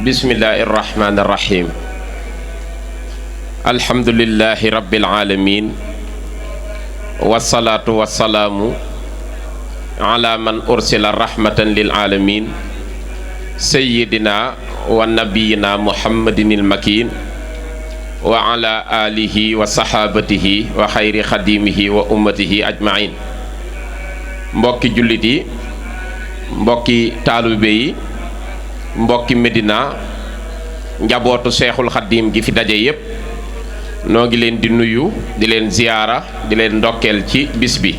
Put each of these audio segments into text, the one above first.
bismillahi irrahmani irrahim alhamdulillahi rabbil alamin wasalaatu wasalaamu ala man ursila rahmatan lil alamin sayyidina wa nabiyina muhammadinil makin wa ala alihi wa sahabatihi wa xayri xadimihi wa ummatihi ajmain. mbokki jullit yi, mbokki taalibe yi, mbokki Medina, njabootu seexul xaddiim gi fi daje yépp noo ngi leen di nuyu, di leen ziyaara, di leen ndokkeel ci bis bi,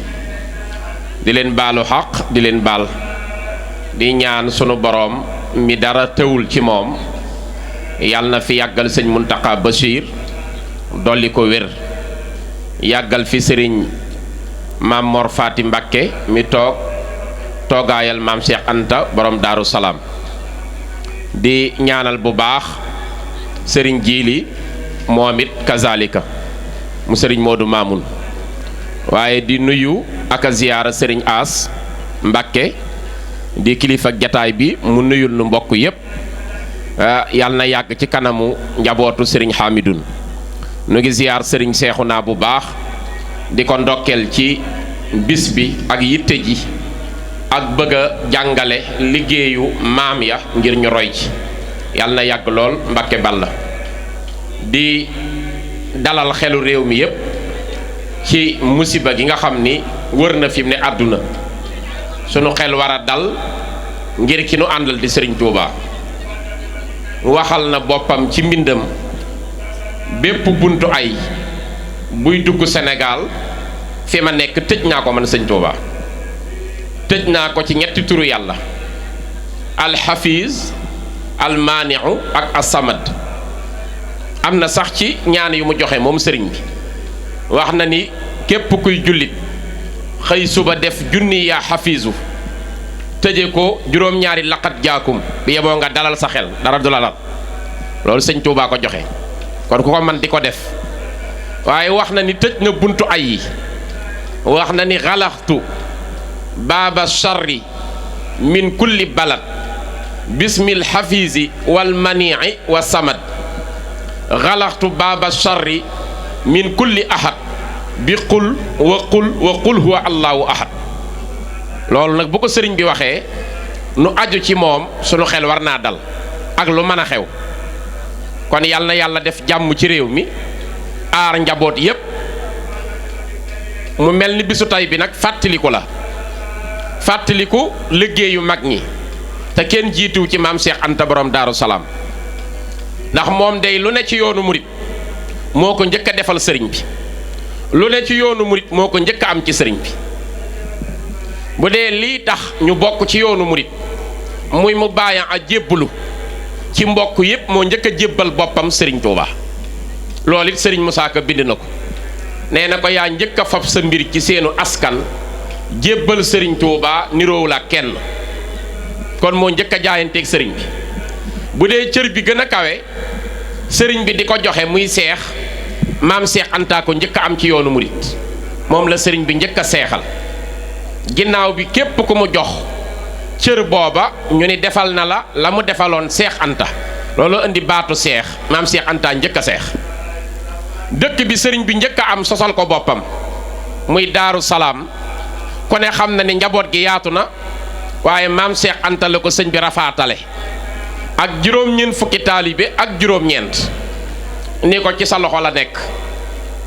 di leen baalu xaq, di leen baal, di ñaan sunu boroom mi dara tëwul ci moom yàlla na fi yàggal sëñ Muntaxa Bachir dolli ko wér, yàggal fi sëriñ maam Mor Faati Mbakke mi toogaayal maam Cheikh Anta borom Daaru Salaam. di ñaanal bu baax sëriñ Jiili moom it kazalika mu sëriñ Moodu Maamun, waaye di nuyu ak a ziyaara sëriñ As Mbakke di kilifa jataay bi mu nuyul nu mbokk yépp yàlla na yàgg ci kanamu njabootu sëriñ Hamidun. nu ngi ziyaar sëriñ Seexuna bu baax di ko ndokkeel ci bis bi ak yitte ji ak bëgg a jàngale liggéeyu maam ya ngir ñu roy ci, yàlla na yàgg lool Mbakke Balla. di dalal xelu réew mi yépp ci musiba gi nga xam ni wër na fi mu ne àdduna, sunu xel war a dal ngir ki nu àndal di sëriñ Tuuba. waxal na boppam ci mbindam bépp buntu ay buy dugg Sénégal fi ma nekk tëj naa ko man sëñ Tuuba. tëj naa ko ci ñetti turu yàlla: alxafiz, almaaniu ak asamad. am na sax ci ñaan yu mu joxe moom sëriñ bi, wax na ni képp kuy jullit xëy suba def junni yaa xafiisu tëje ko juróom-ñaari laqat jaakum bi yeboo nga dalal sa xel, dara du la dal. loolu sëñ Tuubaa ko joxe, kon ku ko man di ko def. waaye wax na ni tëj na buntu ay yi, wax na ni xalaxtu baaba charri min kulli balad bismil xafiisi wal manii wa samad. xalaxtu baaba charri min kulli ahad bi qul wa qul huwa allahu ahad. loolu nag bu ko sëriñ bi waxee nu aju ci moom sunu xel war naa dal ak lu mën a xew. kon yàlla na yàlla def jàmm ci réew mi, aar njaboot yépp. mu mel ni bisu tay bi nag fàttaliku la, fàttaliku liggéeyu mag ñi te kenn jiituw ci maam Cheikh Anta borom Daaru Salaam. ndax moom day lu ne ci yoonu murit moo ko njëkk a defal sëriñ bi, lu ne ci yoonu murit moo ko njëkk a am ci sëriñ bi. bu dee lii tax ñu bokk ci yoonu murit muy mu bàyyi a jébbalu ci mbokk yépp moo njëkk a jébbal boppam sëriñ Tuuba. loolu it sëriñ Musaa Ka bind na ko, nee na ko yaa njëkk a fab sa mbir ci seenu askan jébbal sëriñ Tuuba niroowul ak kenn. kon moo njëkk a jaayanteeg sëriñ bi. bu dee cër bi gën a kawe sëriñ bi di ko joxe muy seex, maam Seex Anta ko njëkk a am ci yoonu murit, moom la sëriñ bi njëkk a seexal. ginnaaw bi képp ku mu jox cër booba ñu ni defal na la mu defaloon Seex Anta, loolu indi baatu seex, maam Seex Anta njëkk a seex. dëkk bi sëriñ bi njëkk a am sosal ko boppam muy Daaru Salaam, ku ne xam na ni njaboot gi yaatu na, waaye maam Seex Anta la ko sëñ bi rafaatale ak juróom-ñeent fukki taalibe ak juróom-ñeent ni ko ci sa loxo la nekk.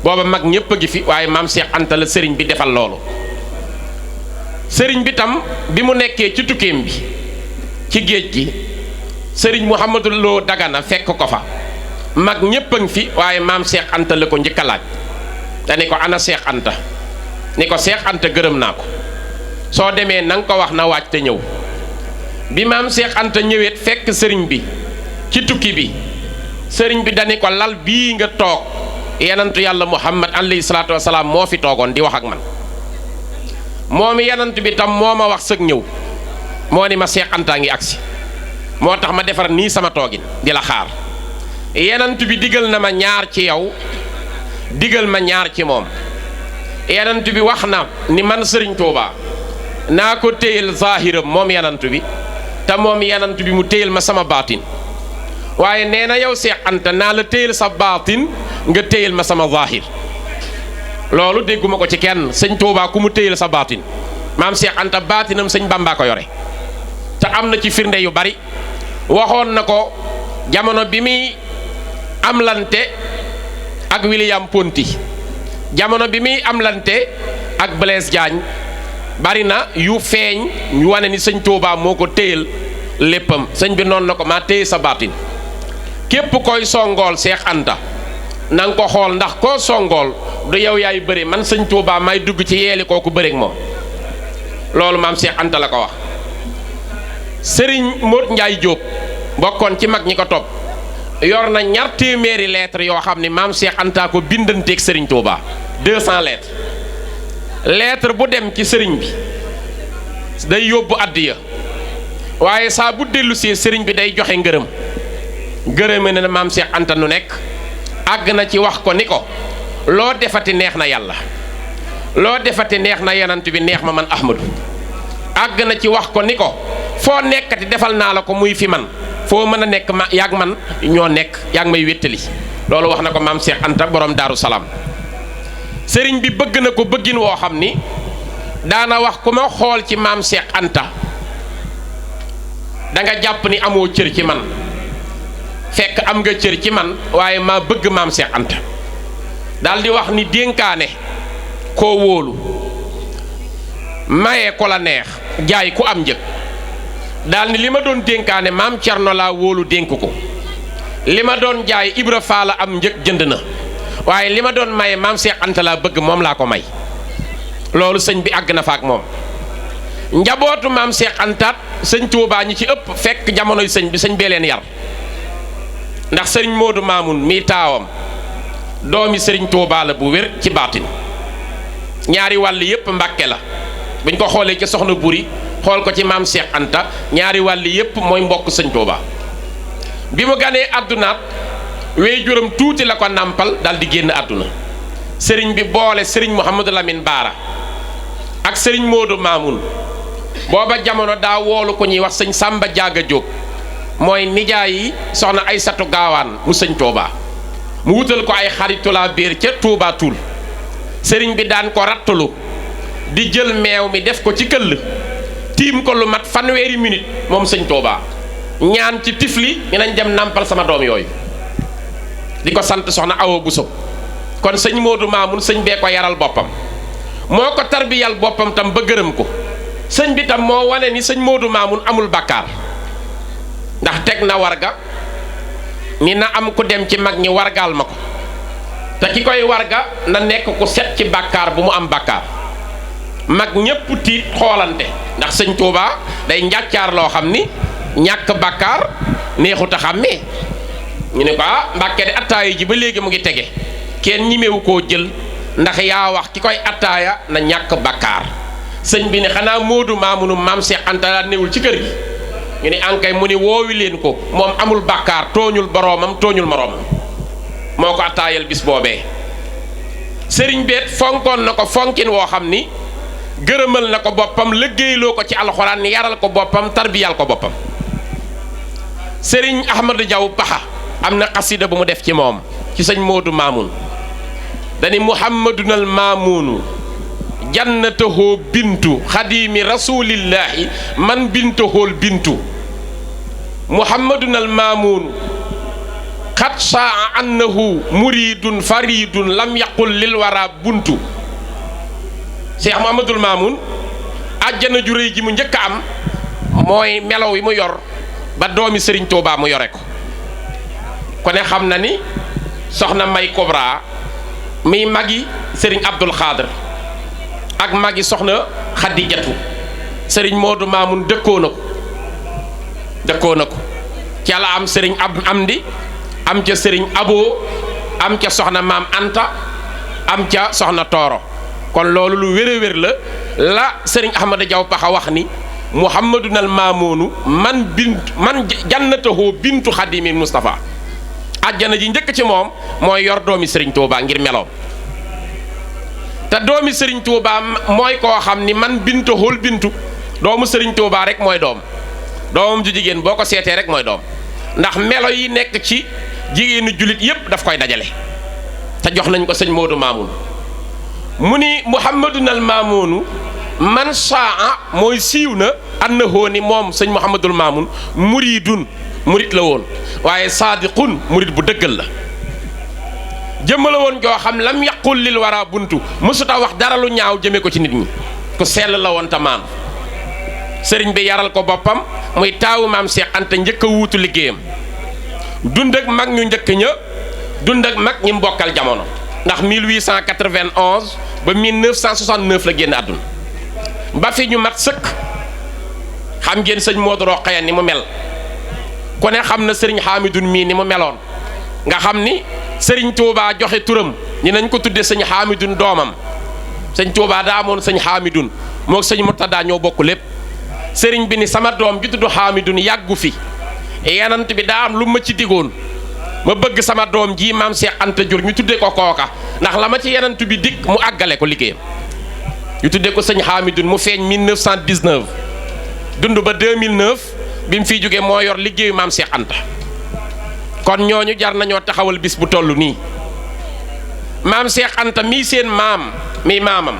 booba mag ñépp a ngi fi, waaye maam Seex Anta la sëriñ bi defal loolu. sëriñ bi tam bi mu nekkee ci tukkeem bi ci géej gi sëriñ Mouhamadou Lo Dagana fekk ko fa, mag ñépp a ngi fi, waaye maam Seex Anta la ko njëkk a laaj. dani ko ana Seex Anta, ni ko Seex Anta gërëm naa ko, soo demee na nga ko wax na waaj te ñëw. bi maam Seex Anta ñëwet fekk sëriñ bi ci tukki bi, sëriñ bi dani ko lal bii nga toog yenantu yàlla Muhammad alayhi salaatu wasalaam moo fi toogoon di wax ak man. moom yenant bi tam moo ma wax sëg ñëw, moo ni ma Seex Anta ngi agsi, moo tax ma defar nii sama toogin di la xaar. yenant bi digal na ma ñaar ci yow, digal ma ñaar ci moom. yenant bi wax na ni man sëriñ Tuuba naa ko téyel zaahiram moom yenant bi, te moom yenant bi mu téyel ma sama baatin. waaye nee na yow Seex Anta naa la téyel sa baatin nga téyel ma sama zaahir loolu dégguma ko ci kenn sëñ Tuubaa ku mu téyel sa baatin maam Seex Anta baatinam sëñ Bamba ko yore te am na ci firnde yu bari waxoon na ko jamono bi muy amlante ak William Ponty jamono bi muy amlante ak Blaise Diagne bari na yu feeñ ñu wane ni sëñ Tuubaa moo ko téyel léppam sëñ bi noonu na ko maa téye sa baatin képp koy songool Seex Anta na nga ko xool ndax koo songool du yow yaay bëri man sëñ Tuubaa may dugg ci yeeli kooku bëreek moom loolu maam Seex Anta la ko wax. Sëriñ Modou Ndiaye Diop bokkoon ci mag ñi ko topp yor na ñaar téeméeri lettres yoo xam ne maam Seex Anta ko bindanteeg sëriñ Tuubaa 200 lettres lettre bu dem ci sëriñ bi day yóbbu addiya waaye saa bu dellu see sëriñ bi day joxe ngërëm gërëme na maam Seex Anta nu nekk àgg na ci wax ko ni ko loo defati neex na yàlla loo defati neex na yonent bi neex ma man Ahmadu àgg na ci wax ko ni ko foo nekkati defal naa la ko muy fi man foo mën a nekk ma yaag man ñoo nekk yaag may wéttali loolu wax na ko maam Seex Anta borom Daaru Salaam sëriñ bi bëgg na ko bëggin woo xam ni daana wax ku ma xool ci maam Seex Anta da nga jàpp ni amoo cër ci man fekk am nga cër ci man waaye maa bëgg maam Seex Anta daal di wax ni dénkaane koo wóolu maye ko la neex jaay ku am njëg daal ni li ma doon dénkaane maam Cerno laa wóolu dénk ko li ma doon jaay Ibra Faal la am njëg jënd na waaye li ma doon maye maam Seex Anta laa bëgg moom laa ko may loolu sëñ bi àgg na fa ak moom njabootu maam Seex Anta sëñ Tuubaa ñi ci ëpp fekk jamonoy sëñ bi sëñ bee leen yar ndax sëriñ Moodu Maamun mii taawam doomi sëriñ Tuubaa la bu wér ci baatin ñaari wàll yépp Mbàkke la buñ ko xoolee ci soxna Buri xool ko ci maam Seex Anta ñaari wàll yépp mooy mbokk sëñ Tuubaa bi mu ganee àddunaat wey juróom tuuti la ko nàmpal dal di génn àdduna sëriñ bi boole sëriñ Mouhamadou Lamine Baara ak sëriñ Moodu Maamun booba jamono daa woolu ko ñuy wax sëñ Sàmba Jaaga Jóob mooy nijaay yi soxna Aysatu Gaawaan mu sëñ Tuubaa mu wutal ko ay xaritu laa biir ca Tuubaa Tuul sëriñ bi daan ko rattalu di jël meew mi def ko ci këll tiim ko lu mat fanweeri minute moom sëñ Tuubaa ñaan ci tifli ñu nañ dem nàmpal sama doom yooyu di ko sant soxna Awa Buso kon sëñ Moodu Maamun sëñ bee ko yaral boppam moo ko tarbiyal boppam tam ba gërëm ko sëñ bi tam moo wane ni sëñ Moodu Maamun amul bàkkaar ndax teg na warga ni na am ku dem ci mag ñi wargaal ma ko te ki koy warga na nekk ku set ci bàkkaar bu mu am bàkkaar mag ñépp tiit xoolante ndax sëñ Tuubaa day njàccaar loo xam ni ñàkk bàkkaar neexut a xàmmee ñu ne ko Mbàkke de attaaya ji ba léegi mu ngi tege kenn ñimewu koo jël ndax yaa wax ki koy attaaya na ñàkk bàkkaar sëñ bi ne xanaa Moodu Maamunu maam Seex Anta laa newul ci kër gi ñu ne ankay mu ni woowi leen ko moom amul bàkkaar tooñul boroomam tooñul moroomam moo ko attaayal bis boobee sëriñ beet fonkoon na ko fonkin woo xam ni gërëmal na ko boppam liggéeyloo ko ci alxuraan yaral ko boppam tarbiyal ko boppam sëriñ Ahmadou Diaw Paxa am na xasida bu mu def ci moom ci sëñ Moodu Maamun dani muhammadunal maamunu jannatahoo bintu xadimi rasulillahi man bintahool bintu muhammadunal maamunu xat saa annahu muridun faridun lam yaqul lil wara buntu Cheikh Muhammadul Maamun àjjana ju réy ji mu njëkk a am mooy melow yi mu yor ba doomi sëriñ Tuubaa mu yore ko ko ne xam na ni soxna May Kubra muy magi sëriñ Abdul Xaadir ak magi soxna Xadijatu sëriñ Moodu Maamun dëkkoo na ko ci la am sëriñ Amdi am ca sëriñ Abo am ca soxna maam Anta am ca soxna Tooro kon loolu lu wér la sëriñ Ahmada Diaw Paxa wax ni muhammadunal maamoonu man jannatahoo bintu xadimi Mustafa àjjana ji njëkk ci moom mooy yor doomi sëriñ Tuubaa ngir meloom te doomi sëriñ Tuubaa mooy koo xam ni man bintahool bintu doomu sëriñ Tuubaa rek mooy doomam ju jigéen boo ko seetee rek mooy doom ndax melo yi nekk ci jigéenu jullit yépp daf koy dajale te jox nañ ko sëñ Moodu Maamun mu ni Muhammadunal Maamunu man saa mooy siiw na annahu ni moom sëñ Muhammadul Maamun muridun murid la woon waaye saadiqun murid bu dëggal la jëmmala woon joo xam lam yaqul lil wara buntu mësuta wax dara lu ñaaw jëme ko ci nit ñi ku sell la woon tamaam sëriñ bi yaral ko boppam muy taawu maam Cheikh Anta njëkk a wuutu liggéeyam dund ak mag ñu njëkk ña dund ak mag ñi mbokkal jamono ndax 1891 ba 1969 la génn àdduna ba fi ñu mat sëkk xam ngeen sëñ Modou Rokhaya ni mu mel ku ne xam na sëriñ Hamidun mii ni mu meloon nga xam ni sëriñ Touba joxe turam ñi nañ ko tudde sëñ Hamidun doomam sëñ Touba daa amoon sëñ Hamidun moo sëñ Murtada ñoo bokk lépp sëriñ bi ni sama doom ju tudd Hamidun yàggu fi yanant bi daa am lu ma ci digoon ma bëgg sama doom ji maam Cheikh Anta jur ñu tudde ko kooka ndax la ma ci yanant bi dikk mu àggale ko liggéeyam ñu tudde ko sëñ Hamidun mu feeñ 1919 dund ba 2009 bi mu fiy jógee moo yor liggéeyu maam Cheikh Anta kon ñooñu jar nañoo taxawal bis bu toll nii maam Cheikh Anta mii seen maam mii maamam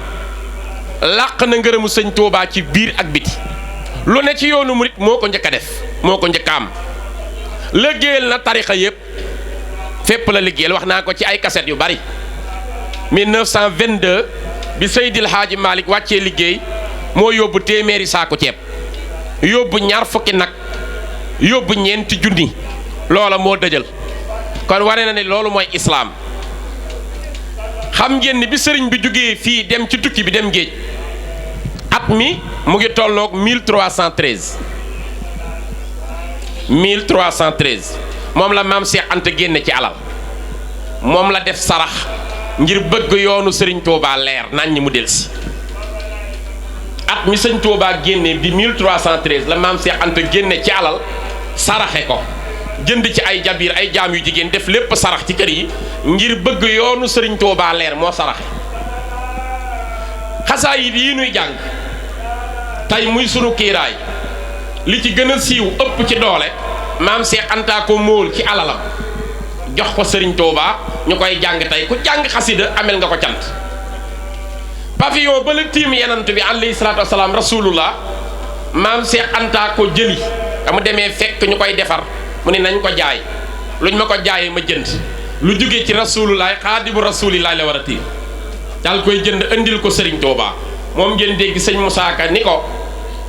làq na ngërëmu sëñ Touba ci biir ak biti lu ne ci yoonu murit moo ko njëkk a def moo ko njëkk a am liggéeyal na tarixa yépp fépp la liggéeyal wax naa ko ci ay kaset yu bari 1922 bi Seydil Hadji Malick wàccee liggéey moo yóbbu téeméeri saako ceeb yóbbu ñaar fukki nag yóbbu ñeenti junni loola moo dëjal kon wane na ne loolu mooy islaam xam ngeen ni bi sëriñ bi jógee fii dem ci tukki bi dem géej at mi mu ngi tolloog 1313 moom la maam Cheikh Anta génne ci alal moom la def sarax ngir bëgg yoonu sëriñ Touba leer nañ ñi mu delsi at mi sëñ Touba génne di 1313 la maam Cheikh Anta génne ci alal saraxe ko jënd ci ay jabiir ay jaam yu jigéen def lépp sarax ci kër yi ngir bëgg yoonu sëriñ Touba leer moo saraxe xasaayid yi nuy jàng tey muy sunu kiiraay li ci gën a siiw ëpp ci doole maam Cheikh Anta ko móol ci alalam jox ko sëriñ Touba ñu koy jàng tey ku jàng xasida amel nga ko cant pavillon ba la tiim yenant bi alayhi salaatu wasalaam rasulullah maam Cheikh Anta ko jëli mu demee fekk ñu koy defar mu ne nañ ko jaay luñ ma ko jaayee ma jënd lu jóge ci rasulullah xaadimu rasulillah la war a tiim daal koy jënd andil ko sëriñ Touba moom ngeen dégg sëñ Moussa Ka ni ko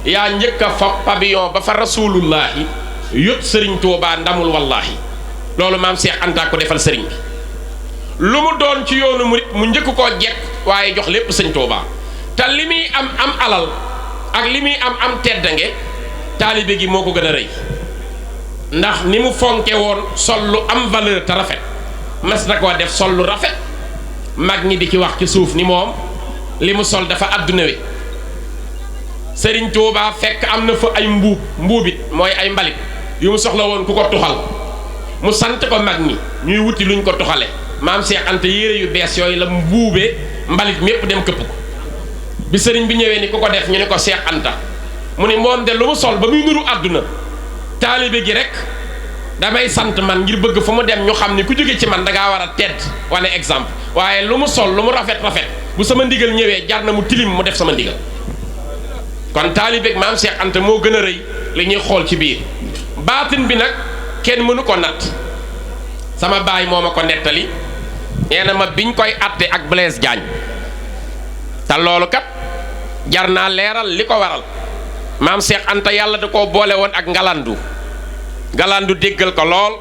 yaa njëkk a fa pavillon ba fa rasulullahi yót sëriñ Touba ndamul wallahi loolu maam Cheikh Anta ko defal sëriñ bi lu mu doon ci yoonu murit mu njëkk koo jekk waaye jox lépp sëñ Touba te li muy am alal ak li muy am teddange taalibe gi moo ko gën a rëy ndax ni mu fonke woon sol lu am valeur te rafet mas na koo def sol lu rafet mag ñi di ci wax ci suuf ni moom li mu sol dafa àdduna wi sëriñ Touba fekk am na fa ay mbuubit mooy ay mbalit yu mu soxla woon ku ko tuxal mu sant ko mag ñi ñuy wuti luñ ko tuxale maam Cheikh Anta yére yu bees yooyu la mbuubee mbalit mépp dem këpp ko bi sëriñ bi ñëwee ni ku ko def ñu ne ko Cheikh Anta mu ne moom de lu mu sol ba muy nuru àdduna taalibe gi rek damay sant man ngir bëgg fu mu dem ñu xam ni ku jóge ci man da ngaa war a tedd wane exemple waaye lu mu sol lu mu rafet bu sama ndigal ñëwee jar na mu tilim mu def sama ndigal kon taalibe maam Cheikh Anta moo gën a rëy li ñuy xool ci biir baatin bi nag kenn mënu ko natt sama baay moo ma ko nettali nee na ma biñ koy atte ak Blaise Diagne te loolu kat jar naa leeral li ko waral maam Cheikh Anta yàlla da koo boole woon ak ngalandu déggal ko lool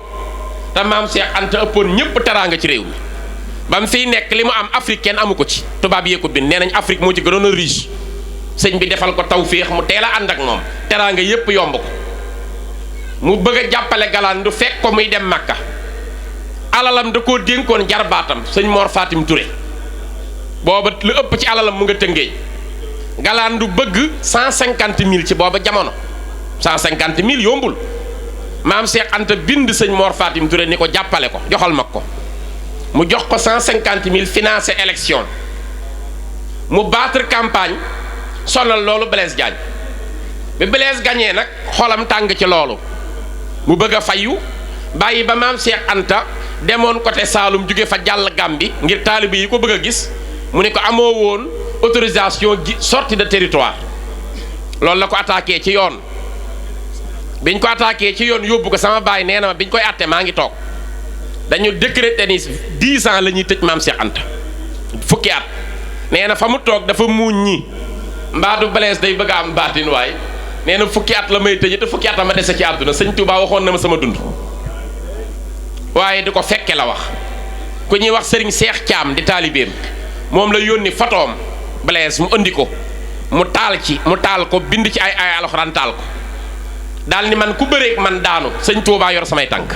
te maam Cheikh Anta ëppoon ñëpp teraanga ci réew mi ba mu fiy nekk li mu am Afrique kenn amu ko ci tubaab yee ko bind nee nañ Afrique moo ci gënoon a riche sëñ bi defal ko tawféex mu teel a ànd ak moom teraanga yépp yomb ko mu bëgg a jàppale galandu fekk ko muy dem Makka alalam da koo dénkoon jarbaatam sëñ Mor Fatim Touré booba lu ëpp ci alalam mu nga Tëngéej galandu bëgg 150 000 ci booba jamono 150 000 yombul maam Cheikh Anta bind sëñ Mor Fatim Touré ni ko jàppale ko joxal mag ko mu jox ko 150 000 financé élection mu battre campagne sonal loolu Blaise Diagne bi Blaise gagné nag xolam tàng ci loolu mu bëgg a fayu bàyyi ba maam Cheikh Anta demoon côté Saalum jóge fa jàll Gàmbi ngir taalibe yi ko bëgg a gis mu ne ko amoo woon autorisation sortie de territoire loolu la ko attaqué ci yoon biñ ko attaqué ci yoon yóbbu ko sama baay nee na ma biñ koy àtte maa ngi toog dañu décrété ni 10 ans la ñuy tëj maam Cheikh Anta fukki at nee na fa mu toog dafa muuñ ñi mbaadu Blaise day bëgg a am baatin waay nee na fukki at la may tëj te fukki at ma dese ci àdduna sëñ Touba waxoon na ma sama dund waaye di ko fekke la wax ku ñuy wax sëriñ Seex Caam di taalibeem moom la yónni fotoom Blaise mu andi ko mu taal ko bind ci ay alxuraan taal ko daal ni man ku bëreek man daanu sëñ Touba yor samay tànk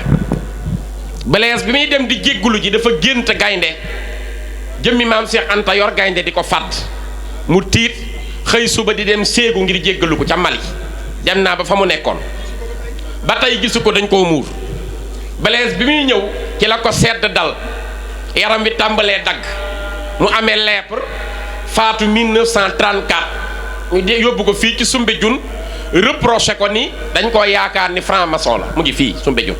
Blaise bi muy dem di jéggulu ji dafa gént gaynde jëmmi maam Cheikh Anta yor gaynde di ko fàdd mu tiit xëy suba di dem séegu ngir jéggalu ko ca Mali dem naa ba fa mu nekkoon ba tey gisu ko dañ koo muur Blaise bi muy ñëw ci la ko sedd dal yaram bi tàmbalee dagg mu amee lèpre faatu 1934 ñu yóbbu ko fii ci Soumbédioune reproché ko ni dañ koo yaakaar ni franc-maçon la mu ngi fii Soumbédioune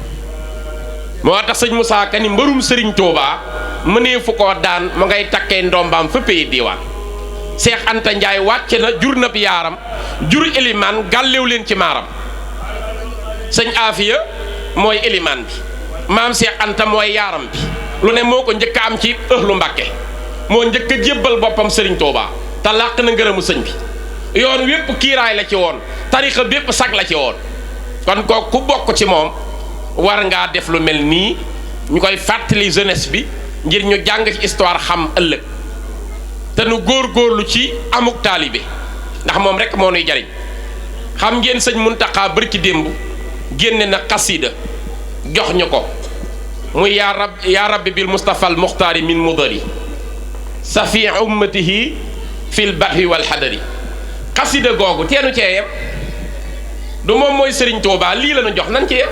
moo tax sëñ Moussa Ka ni mbërum Serigne Touba mënee fu ko daan mu ngay takkee ndombaam fa pays diwaan Cheikh Anta Ndiaye wàcce na jur na bi yaaram jur élimaan gàllew leen ci maaram sëñ Afia mooy élimaan bi maam Cheikh Anta mooy yaaram bi lu ne moo ko njëkk a am ci ëhlu Mbàkke moo njëkk a jébbal boppam Serigne Touba te làq na ngërëmu sëñ bi yoon wépp kiiraay la ci woon tarixa bépp sag la ci woon kon ko ku bokk ci moom war ngaa def lu mel nii ñu koy fàttali jeunesse bi ngir ñu jàng ci histoire xam ëllëg te nu góorgóorlu ci amuk taalibe ndax moom rek moo nuy jariñ xam ngeen sëñ Muntaxa bërki démb génne na xasida jox ñu ko muy yaa rabbi bil Mustafa al Muxtaari min mudari safi ummatihi fil barri wal xadari xasida googu teenu cee yem du moom mooy Serigne Touba lii la nu jox nan ci yem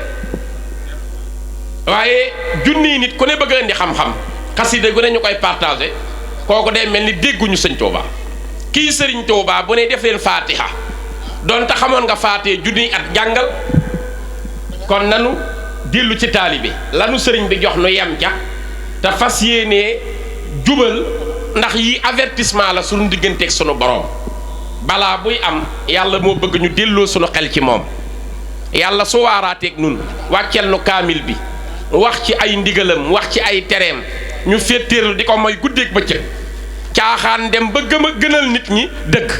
waaye junniy nit ku ne bëgg a indi xam-xam xasida gu ne ñu koy partagé kooku day mel ni dégguñu sëñ Touba kii Serigne Touba bu ne def leen faatiha donte xamoon nga faatee junniy at jàngal kon nanu dellu ci taalibe lanu sëriñ bi jox nu yem ca te fas yéenee jubal ndax yi avertissement la sunu digganteeg sunu borom balaa buy am yàlla moo bëgg ñu delloo sunu xel ci moom yàlla su waaraateeg nun wàccel nu kaamil bi wax ci ay ndigalam wax ci ay tereem ñu féetéerlu di ko mooy guddeeg bëccëg caaxaan dem ba gënal nit ñi dëkk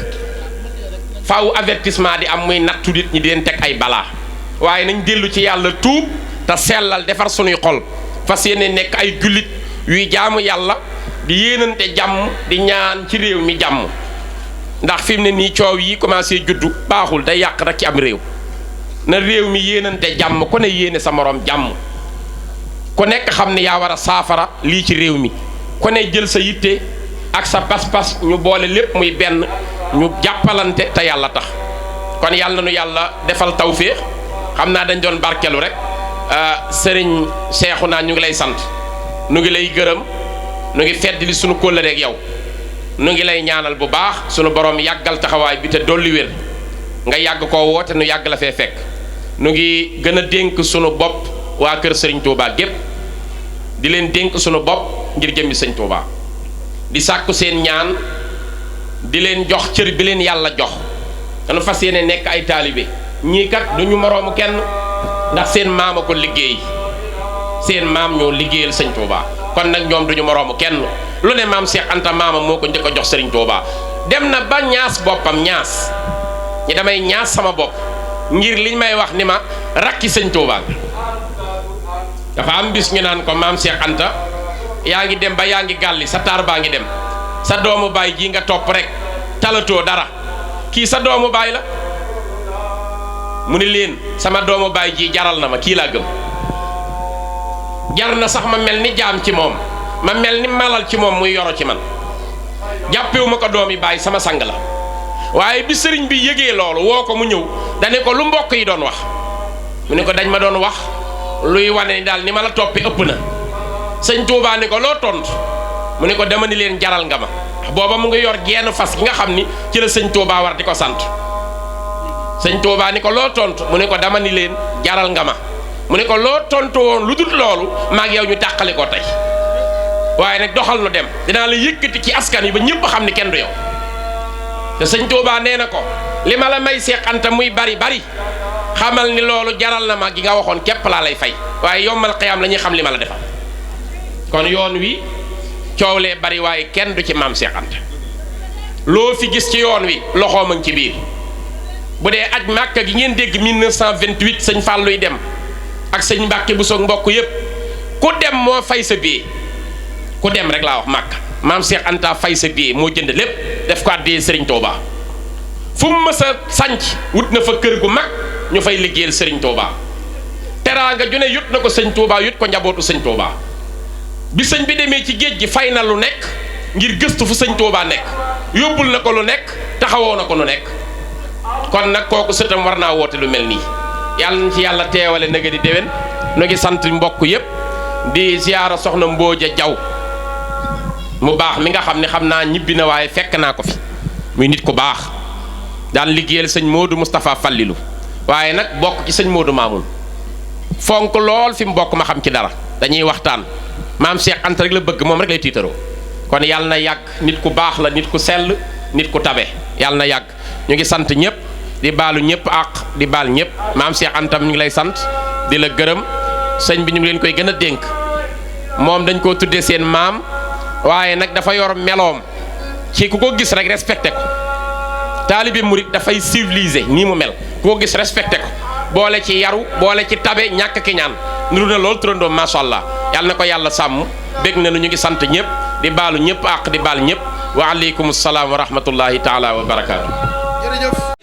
faaw avertissement di am muy nattu nit ñi di leen teg ay balaa waaye nañ dellu ci yàlla tuub te sellal defar sunuy xol fas yéene nekk ay jullit yuy jaamu yàlla di yéenante jàmm di ñaan ci réew mi jàmm ndax fi mu ne nii coow yi commencé juddu baaxul day yàq rek ci am réew na réew mi yéenante jàmm ku ne yéene sa morom jàmm ku nekk xam ne yaa war a saafara lii ci réew mi ku ne jël sa yitte ak sa pas-pas ñu boole lépp muy benn ñu jàppalante te yàlla tax kon yàlla na nu yàlla defal tawféex xam naa dañ doon barkelu rek sëriñ Seexuna ñu ngi lay sant nu ngi lay gërëm nu ngi fedd li sunu kóllëre ak yow nu ngi lay ñaanal bu baax sunu borom yàggal taxawaay bi te dolli wér nga yàgg koo woote nu yàgg la fee fekk nu ngi gën a dénk sunu bopp waa kër Serigne Touba gépp di leen dénk sunu bopp ngir jëmmi Sëñ Touba di sàkku seen ñaan di leen jox cër bi leen yàlla jox dañu fas yéene nekk ay taalibe ñii kat du ñu moroomu kenn ndax seen maam a ko liggéey seen maam ñoo liggéeyal Sëñ Touba kon nag ñoom du ñu moroomu kenn lu ne maam Cheikh Anta maama moo ko njëkk a jox Serigne Touba dem na ba ñaas boppam ñaas ñi damay ñaas sama bopp ngir liñ may wax ni ma rakki Sëñ Touba dafa am bis ñu naan ko maam Cheikh Anta yaa ngi dem ba yaa ngi gàlli sa taar baa ngi dem sa doomu baay ji nga topp rek talatoo dara kii sa doomu baay la mu ni leen sama doomu baay ji jaral na ma kii laa gëm jar na sax ma mel ni jaam ci moom ma mel ni malal ci moom muy yoro ci man jàppewu ma ko doomi baay sama sang la waaye bi sëriñ bi yëgee loolu woo ko mu ñëw dane ko lu mbokk yi doon wax mu ne ko dañ ma doon wax luy wane ni daal ni ma la toppi ëpp na sëñ Touba ni ko loo tontu mu ne ko dama ni leen jaral nga ma booba mu ngi yor genn fas gi nga xam ni ci la sëñ Touba war di ko sant sëñ Touba ni ko loo tontu mu ne ko dama ni leen jaral nga ma mu ne ko loo tontu woon lu dul loolu maag yow ñu tàqale ko tey waaye nag doxal nu dem dinaa la yëkkati ci askan yi ba ñëpp xam ni kenn du yow te sëñ Tuubaa nee na ko li ma la may Seex Anta muy bari bari xamal ni loolu jaral na ma gi nga waxoon képp laa lay fay waaye yombal xiyaam la ñuy xam li ma la defal kon yoon wi coow lee bari waaye kenn du ci maam Seex Anta loo fi gis ci yoon wi loxoom a ngi ci biir bu dee aj Màkka gi ngeen dégg 1928 sëñ Fàlluy dem ak sëñ Mbàkke bu soog mbokk yépp ku dem moo fay sa billet ku dem rek laa wax Màkka maam Seex Anta fay sa billet moo jënd lépp def ko àddee Sëriñ Tuubaa fu mu mës a sanc wut na fa kër gu mag ñu fay liggéeyal Sëriñ Tuubaa teraanga ju ne yut na ko sëñ Tuubaa yut ko njabootu sëñ Tuubaa bi sëñ bi demee ci géej gi fay na lu nekk ngir gëstu fu sëñ Tuubaa nekk yóbbul na ko lu nekk taxawoo na ko lu nekk kon nag kooku sëtam war naa woote lu mel nii yàlla na ci yàlla teewale na nga di déwén nu ngi sant mbokk yépp di ziyaara soxna Mbooja Jaw mu baax mi nga xam ne xam naa ñibbi na waaye fekk naa ko fi muy nit ku baax daan liggéeyal sëñ Modou Moustapha Fallilu waaye nag bokk ci sëñ Modou Mamoun fonk lool fi mu bokk ma xam ci dara dañuy waxtaan maam Seex Anta rek la bëgg moom rek lay tiitaroo kon yàlla na yàgg nit ku baax la nit ku sell nit ku tabe yàlla na yàgg ñu ngi sant ñëpp di baalu ñëpp àq di baal ñëpp maam Seex Anta ñu ngi lay sant di la gërëm sëñ bi ñu ngi leen koy gën a dénk moom dañ koo tuddee seen maam waaye nag dafa yor meloom ci ku ko gis rek respecté ko taalibe murit dafay civilisé nii mu mel ku ko gis respecté ko boole ci yaru boole ci tabe ñàkk ki ñaan nuru na loolu turandoom macha allah yàlla na ko yàlla sàmm bég na nu ñu ngi sant ñëpp di baalu ñëpp àq di baal ñëpp wa aleykum salaam wa rahmatullahi taala wa barakaatu. jërëjëf.